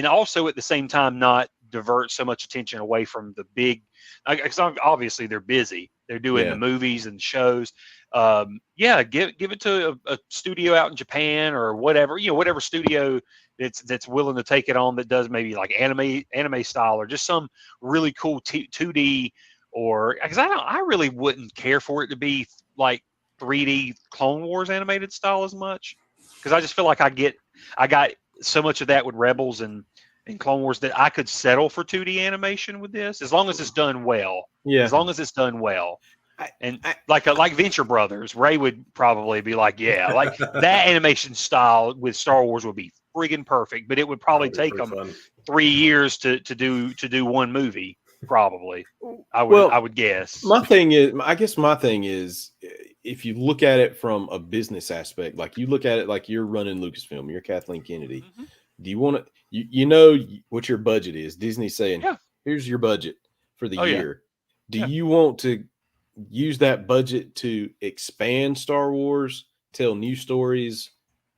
also at the same time not divert so much attention away from the big, because obviously they're busy. They're doing the movies and shows. Give it to a studio out in Japan or whatever, whatever studio that's willing to take it on, that does maybe like anime style or just some really cool 2D, or because I really wouldn't care for it to be like 3D Clone Wars animated style as much, because I just feel like I got so much of that with Rebels and Clone Wars that I could settle for 2D animation with this, as long as it's done well. Yeah. As long as it's done well. Like Venture Brothers, Ray would probably be like, yeah, like that animation style with Star Wars would be friggin' perfect, but it would probably take them 3 years to do one movie, probably. I would guess. My thing is, if you look at it from a business aspect, like you look at it like you're running Lucasfilm, you're Kathleen Kennedy. Mm-hmm. Do you want to, you know what your budget is? Disney's saying, here's your budget for the year. Do you want to use that budget to expand Star Wars, tell new stories,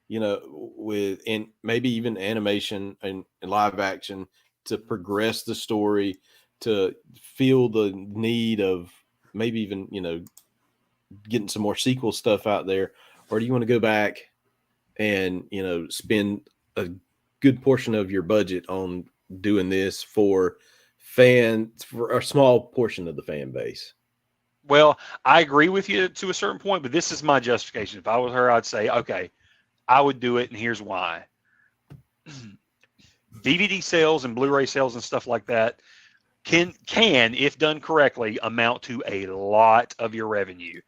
with, and maybe even animation and live action to progress the story, to feel the need of maybe even, getting some more sequel stuff out there? Or do you want to go back and, spend a good portion of your budget on doing this for a small portion of the fan base? Well, I agree with you to a certain point, but this is my justification. If I was her, I'd say, okay, I would do it, and here's why. DVD sales and Blu-ray sales and stuff like that can, if done correctly, amount to a lot of your revenue.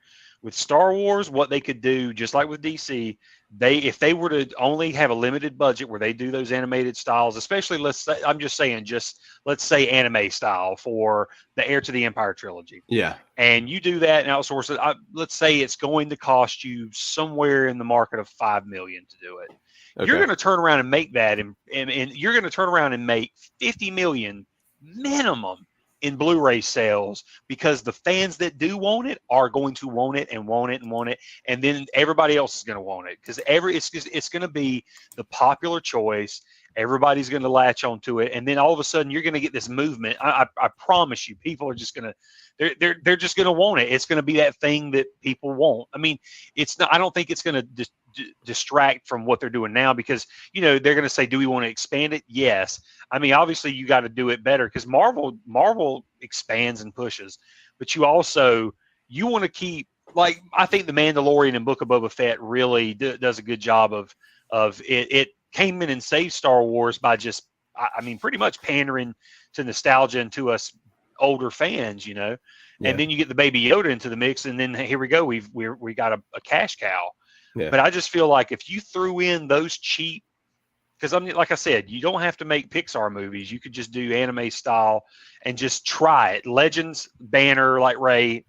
With Star Wars, what they could do, just like with DC, if they were to only have a limited budget where they do those animated styles, especially let's say anime style for the Heir to the Empire trilogy. Yeah. And you do that and outsource it. Let's say it's going to cost you somewhere in the market of $5 million to do it. Okay. You're going to turn around and make that, and you're going to turn around and make $50 million minimum in Blu-ray sales, because the fans that do want it are going to want it and want it and want it, and then everybody else is going to want it, because it's going to be the popular choice. Everybody's going to latch onto it, and then all of a sudden you're going to get this movement. I promise you, people are just going to they're just going to want it. It's going to be that thing that people want. I mean, it's not. I don't think it's going to distract from what they're doing now, because they're going to say, do we want to expand it? Yes. I mean, obviously you got to do it better, because Marvel expands and pushes, but you want to keep, like, I think The Mandalorian and Book of Boba Fett really does a good job of it came in and saved Star Wars by just, I mean, pretty much pandering to nostalgia and to us older fans, and then you get the Baby Yoda into the mix, and then here we go, we got a cash cow. Yeah. But I just feel like if you threw in those cheap, because like I said, you don't have to make Pixar movies. You could just do anime style and just try it. Legends banner, like Ray,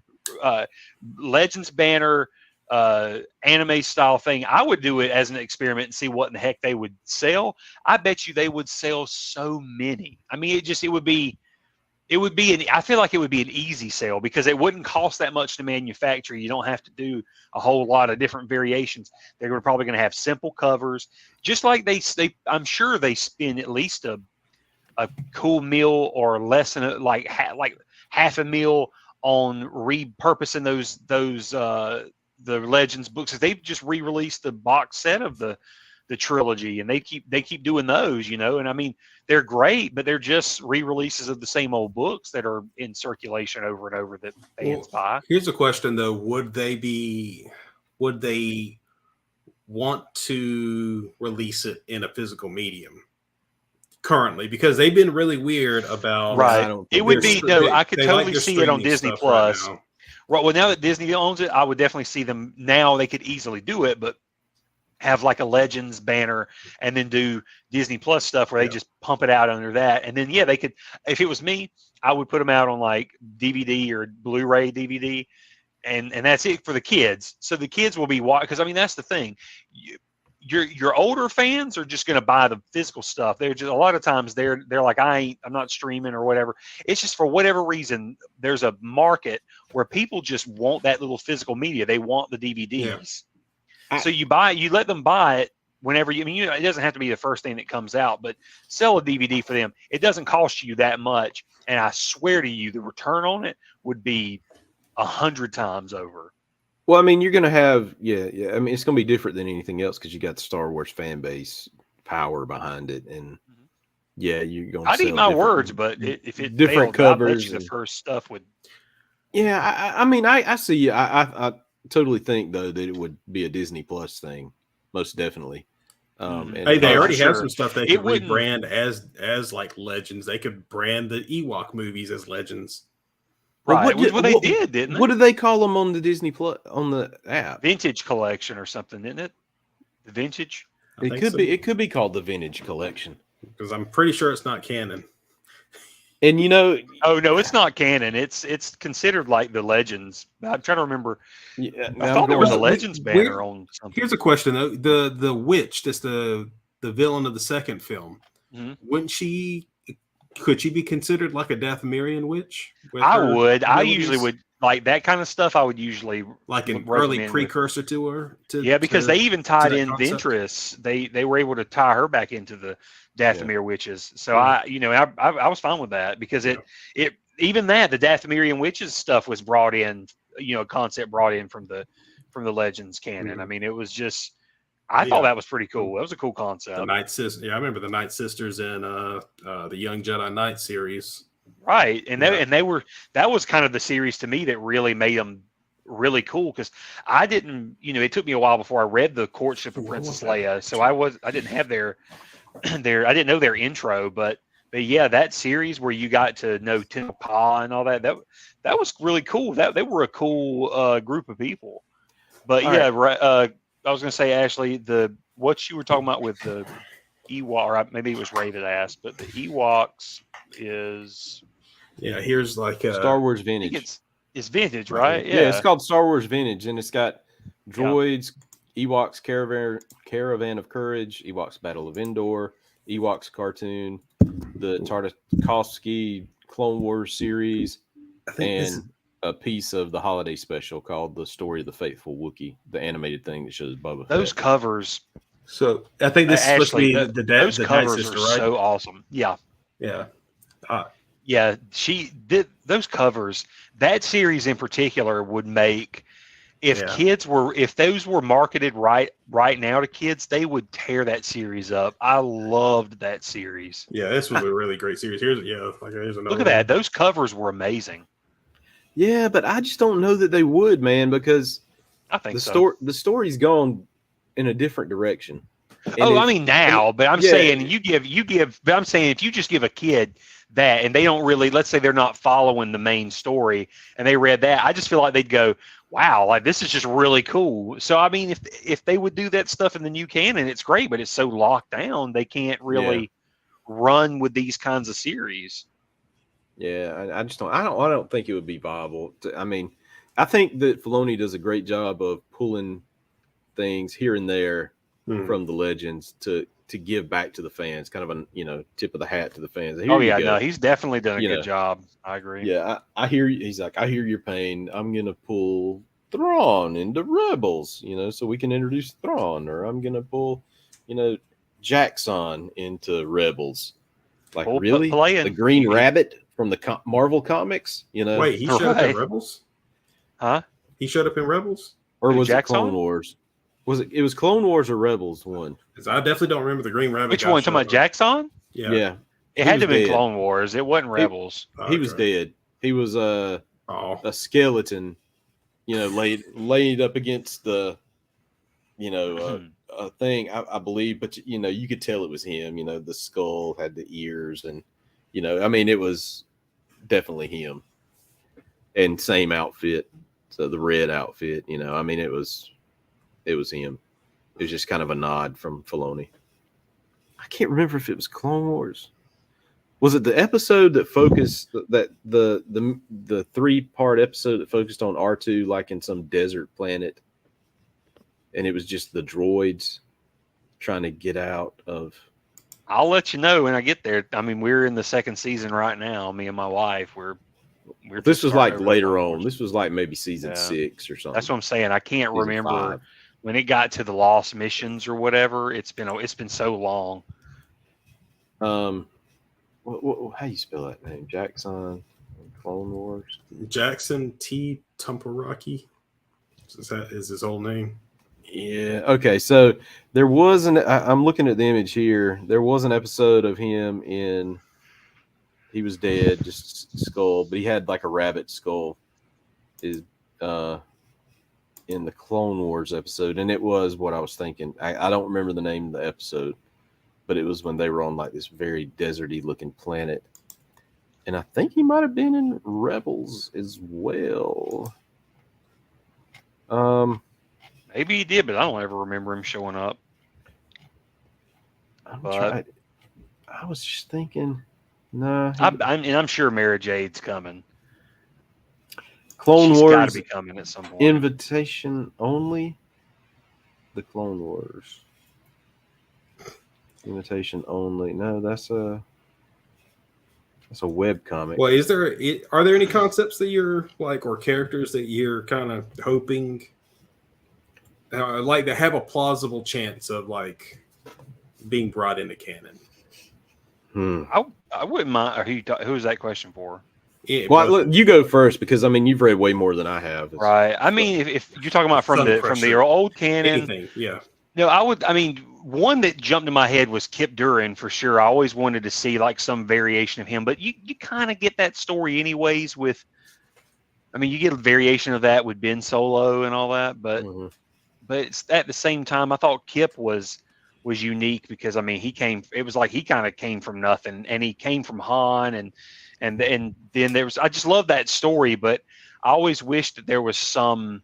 Legends banner, anime style thing. I would do it as an experiment and see what in the heck they would sell. I bet you they would sell so many. I mean, I feel like it would be an easy sale, because it wouldn't cost that much to manufacture. You don't have to do a whole lot of different variations. They're probably going to have simple covers, just like I'm sure they spend at least a cool meal or less than like half a meal on repurposing those the Legends books. They've just re-released the box set of the trilogy, and they keep doing those, and I mean, they're great, but they're just re-releases of the same old books that are in circulation over and over that fans buy. Here's a question though: would they want to release it in a physical medium currently? Because they've been really weird about it would be I could totally see it on Disney Plus. Right. Well, now that Disney owns it, I would definitely see them now. They could easily do it, but have like a Legends banner and then do Disney Plus stuff where they just pump it out under that. And then, yeah, they could, if it was me, I would put them out on like DVD or Blu-ray DVD. And that's it for the kids. So the kids will be watching, because I mean, that's the thing. Your older fans are just going to buy the physical stuff. They're just, a lot of times they're like, I'm not streaming or whatever. It's just for whatever reason, there's a market where people just want that little physical media. They want the DVDs. Yeah. So you let them buy it whenever you, I mean, it doesn't have to be the first thing that comes out, but sell a DVD for them. It doesn't cost you that much. And I swear to you, the return on it would be 100 times over. Well, I mean, you're going to have, yeah. I mean, it's going to be different than anything else because you got the Star Wars fan base power behind it, and yeah, you're going. I'd eat my words, but if it different failed, covers, I bet you the first stuff would. Yeah, I mean, I see you. I totally think though that it would be a Disney Plus thing, most definitely. And they already have some stuff they could rebrand as like Legends. They could brand the Ewok movies as Legends. Right, they did, didn't they? What did they call them on the Disney Plus on the app? Vintage Collection or something, isn't it? The Vintage. It could be. It could be called the Vintage Collection because I'm pretty sure it's not canon. And oh no, it's not canon. It's considered like the Legends. I'm trying to remember. Yeah, I thought there was a Legends banner on something. Here's a question though: the witch, that's the villain of the second film. Wouldn't she? Could she be considered like a Dathomirian witch? I would. I usually would like that kind of stuff. I would usually like an early precursor to her. Because they even tied in Ventress. They were able to tie her back into the Dathomir witches. So I was fine with that because it even that the Dathomirian witches stuff was brought in. A concept brought in from the Legends canon. I mean, it was just. I thought that was pretty cool. That was a cool concept. The Night Sisters. Yeah, I remember the Night Sisters in the Young Jedi Knight series. Right, and that was kind of the series to me that really made them really cool because I didn't. It took me a while before I read the Courtship of Princess Leia, so I didn't have their I didn't know their intro, but yeah, that series where you got to know Tim Pa and all that was really cool. They were a cool group of people. But all right. I was going to say, Ashley, what you were talking about with the Ewok, or maybe it was Ray that asked, but the Ewoks is... Yeah, here's like... Star Wars Vintage. It's vintage, right? Yeah, it's called Star Wars Vintage, and it's got droids, Ewoks Caravan of Courage, Ewoks Battle of Endor, Ewoks cartoon, the Tartakovsky Clone Wars series, and a piece of the holiday special called The Story of the Faithful Wookiee, the animated thing that shows Boba Fett. Those covers. So I think this is supposed to be those the covers sister, are right? so awesome. Yeah. Yeah. Yeah. She did those covers. That series in particular would make, if those were marketed right now to kids, they would tear that series up. I loved that series. Yeah, this was a really great series. Here's another Look at that. Those covers were amazing. Yeah, but I just don't know that they would, man, because I think the story's gone in a different direction. I mean now, but I'm saying but I'm saying if you just give a kid that and they don't really, let's say they're not following the main story and they read that, I just feel like they'd go, wow, like this is just really cool. So I mean, if they would do that stuff in the new canon, it's great, but it's so locked down they can't really run with these kinds of series. Yeah, I just don't. I don't think it would be viable. I mean, I think that Filoni does a great job of pulling things here and there from the Legends to give back to the fans. Kind of a tip of the hat to the fans. No, he's definitely done a good job. I agree. Yeah, I hear. He's like, I hear your pain. I'm gonna pull Thrawn into Rebels. So we can introduce Thrawn, or I'm gonna pull, Jaxxon into Rebels. Like really, the Green Rabbit from the Marvel comics, Wait, he showed up in Rebels? Huh? He showed up in Rebels? Or was it Clone Wars? It was Clone Wars or Rebels one? Because I definitely don't remember the Green Rabbit. Which one? Talking about Jaxxon? Yeah. It had to be Clone Wars. It wasn't Rebels. He was dead. He was a skeleton, laid up against the, a thing, I believe, but you could tell it was him. The skull had the ears, and it was definitely him. And same outfit, so the red outfit. It was him. It was just kind of a nod from Filoni. I can't remember if it was Clone Wars. Was it the episode that focused that the 3-part episode that focused on R2 like in some desert planet, and it was just the droids trying to get out of. I'll let you know when I get there. I mean, we're in the second season right now. Me and my wife, we're. This was like later on. This was like maybe season 6 or something. That's what I'm saying. I can't Season remember 5. when it got to the lost missions or whatever. It's been so long. How you spell that name? Jackson Clone Wars. Jackson T. Tumparaki. Is his whole name? Yeah. Okay. So there was I'm looking at the image here. There was an episode of him in. He was dead, just skull, but he had like a rabbit skull. In the Clone Wars episode, and it was what I was thinking. I don't remember the name of the episode, but it was when they were on like this very deserty looking planet, and I think he might have been in Rebels as well. Maybe he did, but I don't ever remember him showing up. I was just thinking, no. I'm sure Mara Jade's coming. Clone She's Wars got to be coming at some point. Invitation only. The Clone Wars. Invitation only. No, that's a web comic. Well, are there any concepts that you're like, or characters that you're kind of hoping like to have a plausible chance of like being brought into canon? I wouldn't mind. Who is that question for? Yeah, well, look, you go first because I mean you've read way more than I have. Right. I mean, if you're talking about from the old canon, anything, yeah. No, I would. I mean, one that jumped in my head was Kip Duran for sure. I always wanted to see like some variation of him, but you kind of get that story anyways. I mean, you get a variation of that with Ben Solo and all that, but it's, at the same time, I thought Kip was unique because I mean it was like he kind of came from nothing, and he came from Han, and then there was, I just love that story, but I always wished that there was something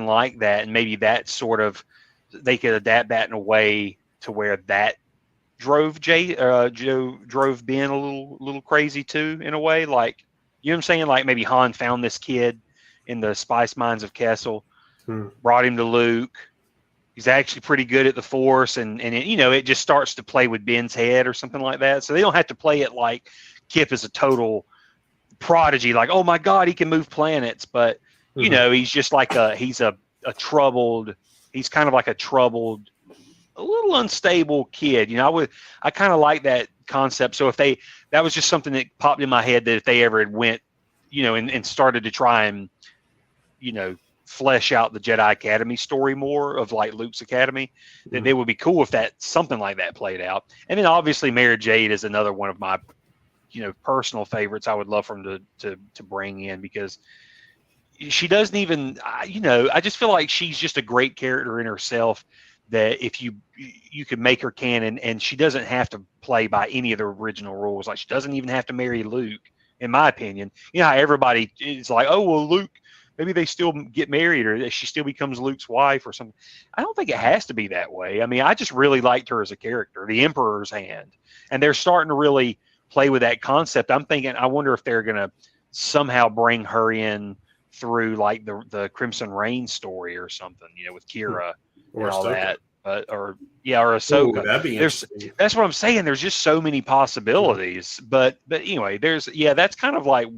like that, and maybe that sort of they could adapt that in a way to where that drove Ben a little crazy too, in a way, like, you know what I'm saying? Like maybe Han found this kid in the spice mines of Kessel, brought him to Luke. He's actually pretty good at the Force, and it just starts to play with Ben's head or something like that. So they don't have to play it like Kip is a total prodigy, like, oh my God, he can move planets. But he's just like he's kind of like a troubled, a little unstable kid. I kind of like that concept. So that was just something that popped in my head, that if they ever had went, and started to try and, flesh out the Jedi Academy story more of like Luke's Academy, then it would be cool if something like that played out. And then obviously Mara Jade is another one of my, personal favorites. I would love for him to bring in, because she doesn't even, I just feel like she's just a great character in herself, that if you could make her canon, and she doesn't have to play by any of the original rules. Like, she doesn't even have to marry Luke, in my opinion. How everybody is like, oh, well, Luke, maybe they still get married, or she still becomes Luke's wife or something. I don't think it has to be that way. I mean, I just really liked her as a character, the Emperor's Hand. And they're starting to really play with that concept. I'm thinking, I wonder if they're going to somehow bring her in through like the Crimson Reign story or something, with Kira or all that. Or Ahsoka. Ooh, that'd be interesting. That's what I'm saying. There's just so many possibilities. But anyway, that's kind of like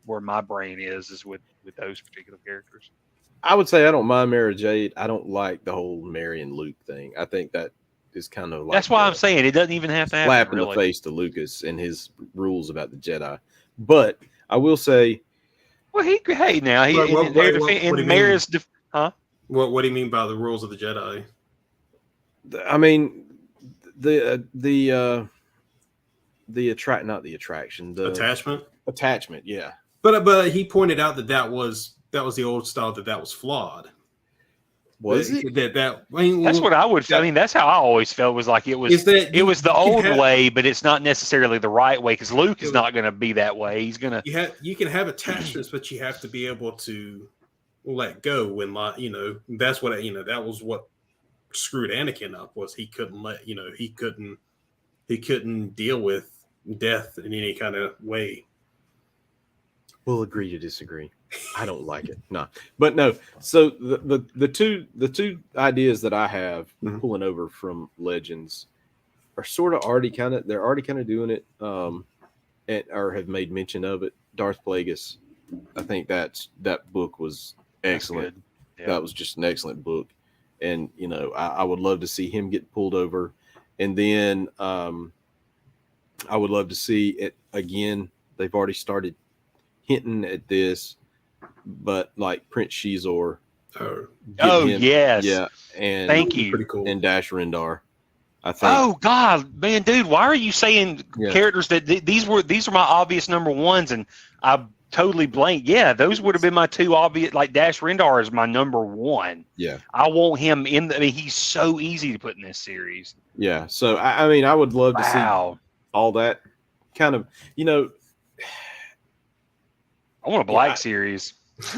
where my brain is with those particular characters. I would say I don't mind Mara Jade. I don't like the whole Mary and Luke thing. I think that is kind of like, that's why I'm saying it doesn't even have to happen. Slap in the face to Lucas and his rules about the Jedi. But I will say, well, What do you mean by the rules of the Jedi? I mean, the attachment. Yeah. But he pointed out that was the old style, that was flawed. Was it? That's what I would. I mean, that's how I always felt. Was like it was the old way, but it's not necessarily the right way, because Luke is not going to be that way. He's going to. You can have attachments, but you have to be able to let go when, that's what that was what screwed Anakin up was he couldn't he couldn't deal with death in any kind of way. We'll agree to disagree. I don't like it. No, but no. So the two ideas that I have pulling over from Legends are sort of already kind of doing it, or have made mention of it. Darth Plagueis. I think that book was excellent. Yeah. That was just an excellent book, and I would love to see him get pulled over, and then I would love to see it again. They've already started hinting at this, but like Prince Shizor. Yes, yeah, and thank you, pretty cool. And Dash Rendar. I think. Oh God, man, dude, why are you saying characters that these are my obvious number ones, and I totally blanked. Yeah, those would have been my two obvious. Like Dash Rendar is my number one. Yeah, I want him in. He's so easy to put in this series. Yeah, so I mean, I would love to see all that kind of. I want a black series.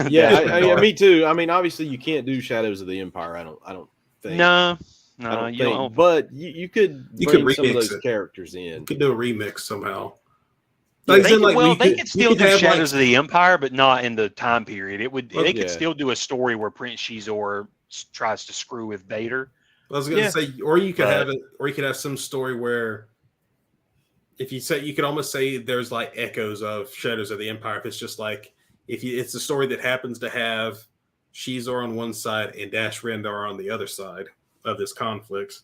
Yeah, me too. I mean, obviously, you can't do Shadows of the Empire. I don't think. No, you don't. But you could bring some of those characters in. You could do a remix somehow. Yeah, they could still do Shadows of the Empire, but not in the time period. They could still do a story where Prince Shizor tries to screw with Vader. I was going to say, or you could have some story where, if you say, you could almost say there's like echoes of Shadows of the Empire. If it's just like, it's a story that happens to have Shizor on one side and Dash Rendar on the other side of this conflict,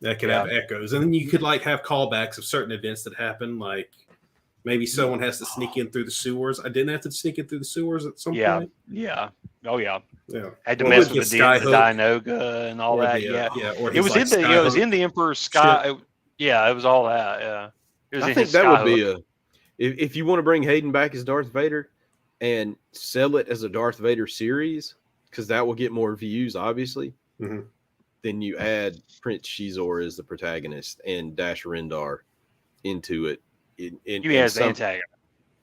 that could have echoes, and then you could like have callbacks of certain events that happen, like. Maybe someone has to sneak in through the sewers. I didn't have to sneak in through the sewers at some point. Yeah. Oh yeah. Yeah. Had to mess with the Dianoga and all that. Or it was in the Emperor's Sky. It was all that. Yeah. I think that would be if you want to bring Hayden back as Darth Vader and sell it as a Darth Vader series, because that will get more views, obviously. Mm-hmm. Then you add Prince Shizor as the protagonist and Dash Rendar into it. As the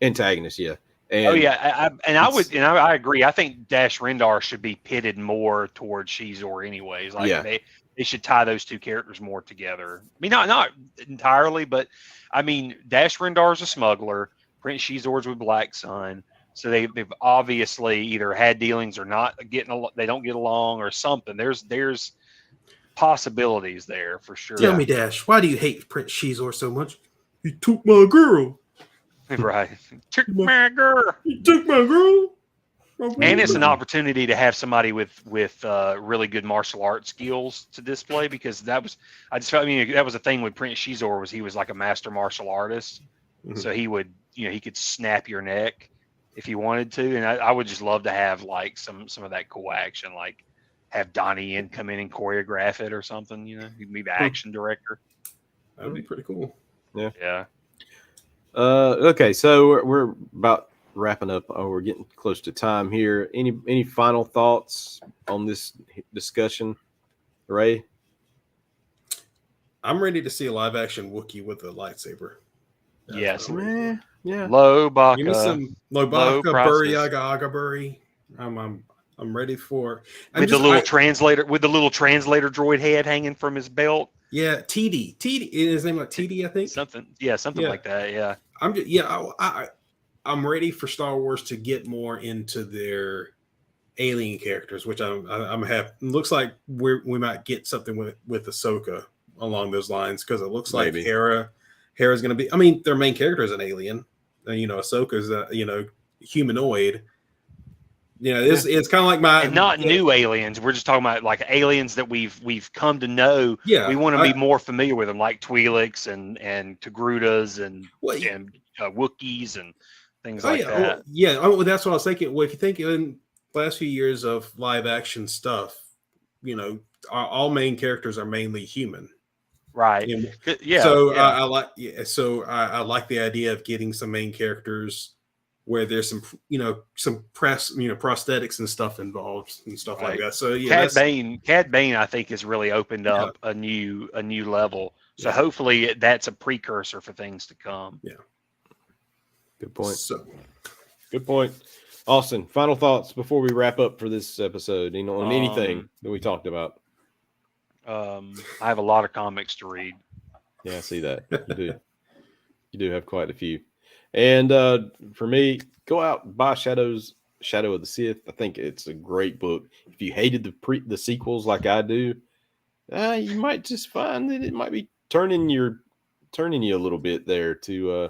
antagonist, yeah. And I agree. I think Dash Rendar should be pitted more towards Shizor, anyways. Like they should tie those two characters more together. I mean, not entirely, but I mean, Dash Rendar is a smuggler. Prince Shizor's with Black Sun, so they've obviously either had dealings or not getting. They don't get along or something. There's possibilities there for sure. Tell me, Dash, why do you hate Prince Shizor so much? He took my girl. Right. Took my girl. He took my girl. And it's an opportunity to have somebody with really good martial arts skills to display, because that was a thing with Prince Shizor, he was like a master martial artist. Mm-hmm. So he would, he could snap your neck if he wanted to. And I would just love to have like some of that cool action, like have Donnie Yen come in and choreograph it or something, he'd be the action director. That would be pretty cool. Yeah. Okay, so we're about wrapping up. We're getting close to time here. Any final thoughts on this discussion, Ray? I'm ready to see a live action Wookiee with a lightsaber. Yes. Yeah. Low Baka. Give me some Low Baka, Buri, Buri. I'm ready for with the little translator droid head hanging from his belt. Yeah, TD. Is his name like TD? I think something like that. Yeah. I'm ready for Star Wars to get more into their alien characters, which I'm happy. Looks like we might get something with Ahsoka along those lines, because it looks like Hera's going to be. I mean, their main character is an alien. Ahsoka's humanoid. It's kind of like and not new aliens. We're just talking about like aliens that we've come to know. Yeah, we want to be more familiar with them, like Twi'leks and Togrutas and Wookiees and things like that. That's what I was thinking. Well, if you think in the last few years of live action stuff, all main characters are mainly human, right? So I like the idea of getting some main characters where there's some prosthetics and stuff involved and stuff like that. So Cad Bane, I think, has really opened up a new level. So hopefully that's a precursor for things to come. Yeah. Good point. Good point. Austin, final thoughts before we wrap up for this episode, on anything that we talked about. I have a lot of comics to read. Yeah, I see that. You do. You do have quite a few. And for me, go out and buy Shadow of the Sith. I think it's a great book. If you hated the sequels like I do, you might just find that it might be turning you a little bit there to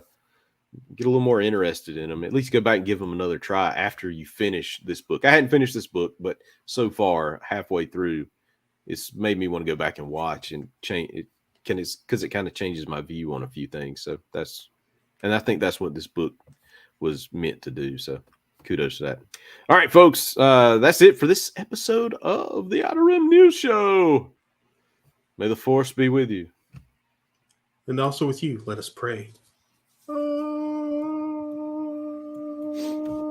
get a little more interested in them. At least go back and give them another try after you finish this book. I hadn't finished this book, but so far, halfway through, it's made me want to go back and watch and change it. Because it kind of changes my view on a few things. So I think that's what this book was meant to do. So kudos to that. All right, folks, that's it for this episode of the Outer Rim News Show. May the force be with you. And also with you. Let us pray.